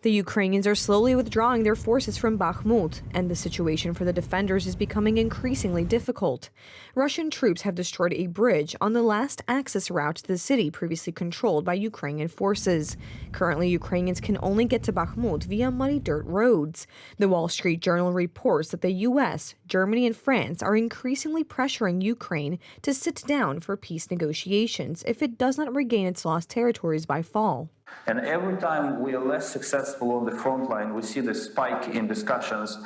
The Ukrainians are slowly withdrawing their forces from Bakhmut, and the situation for the defenders is becoming increasingly difficult. Russian troops have destroyed a bridge on the last access route to the city previously controlled by Ukrainian forces. Currently, Ukrainians can only get to Bakhmut via muddy dirt roads. The Wall Street Journal reports that the U.S., Germany, and France are increasingly pressuring Ukraine to sit down for peace negotiations if it does not regain its lost territories by fall. And every time we are less successful on the front line, we see the spike in discussions.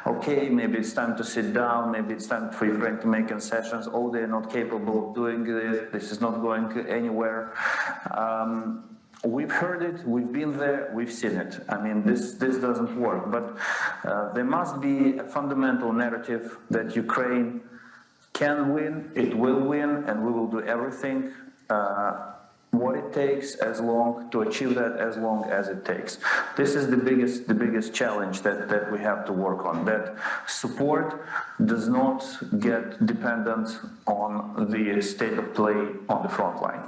Okay, maybe it's time to sit down, maybe it's time for Ukraine to make concessions. Oh, they're not capable of doing it, this is not going anywhere. We've heard it, we've been there, we've seen it. I mean, this doesn't work. But there must be a fundamental narrative that Ukraine can win, it will win, and we will do everything what it takes to achieve that as long as it takes. This is the biggest challenge that we have to work on, that support does not get dependent on the state of play on the front line.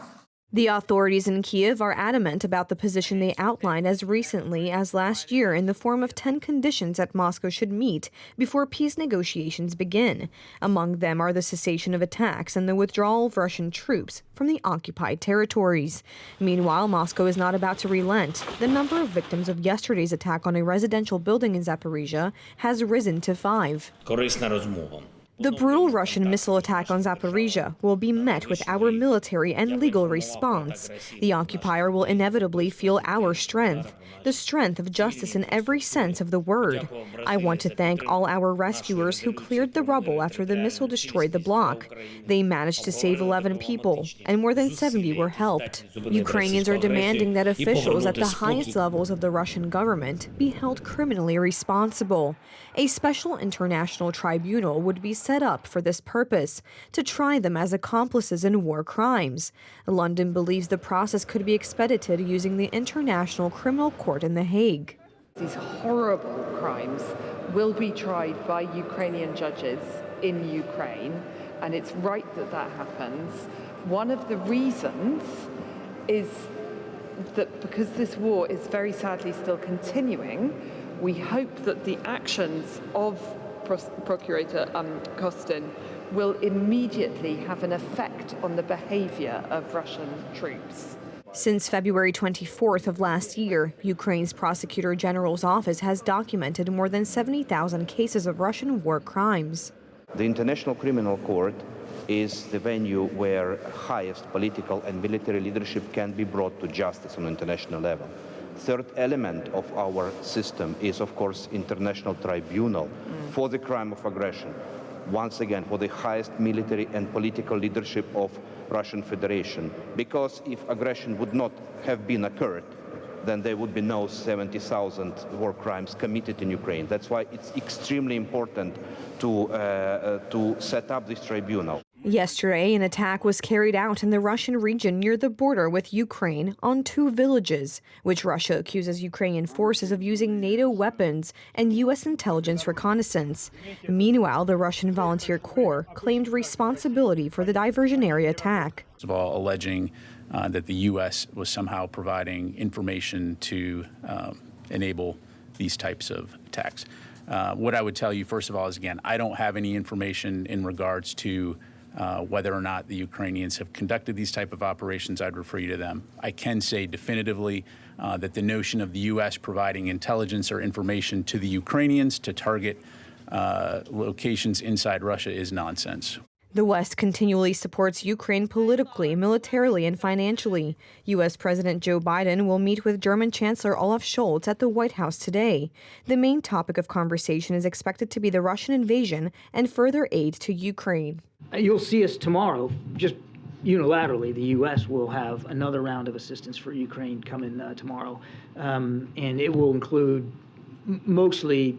The authorities in Kyiv are adamant about the position they outlined as recently as last year in the form of 10 conditions that Moscow should meet before peace negotiations begin. Among them are the cessation of attacks and the withdrawal of Russian troops from the occupied territories. Meanwhile, Moscow is not about to relent. The number of victims of yesterday's attack on a residential building in Zaporizhia has risen to 5. The brutal Russian missile attack on Zaporizhia will be met with our military and legal response. The occupier will inevitably feel our strength, the strength of justice in every sense of the word. I want to thank all our rescuers who cleared the rubble after the missile destroyed the block. They managed to save 11 people, and more than 70 were helped. Ukrainians are demanding that officials at the highest levels of the Russian government be held criminally responsible. A special international tribunal would be set up for this purpose, to try them as accomplices in war crimes. London believes the process could be expedited using the International Criminal Court in The Hague. These horrible crimes will be tried by Ukrainian judges in Ukraine, and it's right that that happens. One of the reasons is that because this war is very sadly still continuing, we hope that the actions of Procurator Kostin will immediately have an effect on the behavior of Russian troops. Since February 24th of last year, Ukraine's Prosecutor General's office has documented more than 70,000 cases of Russian war crimes. The International Criminal Court is the venue where highest political and military leadership can be brought to justice on international level. Third element of our system is, of course, international tribunal for the crime of aggression. Once again, for the highest military and political leadership of Russian Federation. Because if aggression would not have been occurred, then there would be no 70,000 war crimes committed in Ukraine. That's why it's extremely important to set up this tribunal. Yesterday, an attack was carried out in the Russian region near the border with Ukraine on 2 villages, which Russia accuses Ukrainian forces of using NATO weapons and U.S. intelligence reconnaissance. Meanwhile, the Russian Volunteer Corps claimed responsibility for the diversionary attack. First of all, alleging that the U.S. was somehow providing information to enable these types of attacks. What I would tell you, first of all, is, again, I don't have any information in regards to whether or not the Ukrainians have conducted these type of operations. I'd refer you to them. I can say definitively that the notion of the U.S. providing intelligence or information to the Ukrainians to target locations inside Russia is nonsense. The West continually supports Ukraine politically, militarily, and financially. U.S. President Joe Biden will meet with German Chancellor Olaf Scholz at the White House today. The main topic of conversation is expected to be the Russian invasion and further aid to Ukraine. You'll see us tomorrow, just unilaterally, the U.S. will have another round of assistance for Ukraine coming tomorrow. And it will include mostly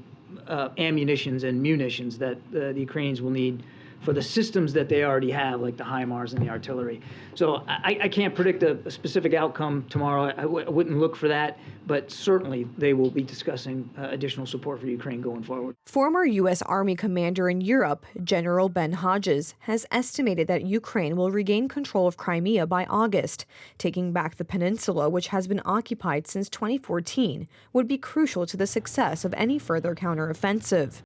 ammunitions and munitions that the Ukrainians will need for the systems that they already have, like the HIMARS and the artillery. So I can't predict a specific outcome tomorrow. I wouldn't look for that, but certainly they will be discussing additional support for Ukraine going forward. Former U.S. Army commander in Europe, General Ben Hodges, has estimated that Ukraine will regain control of Crimea by August. Taking back the peninsula, which has been occupied since 2014, would be crucial to the success of any further counteroffensive.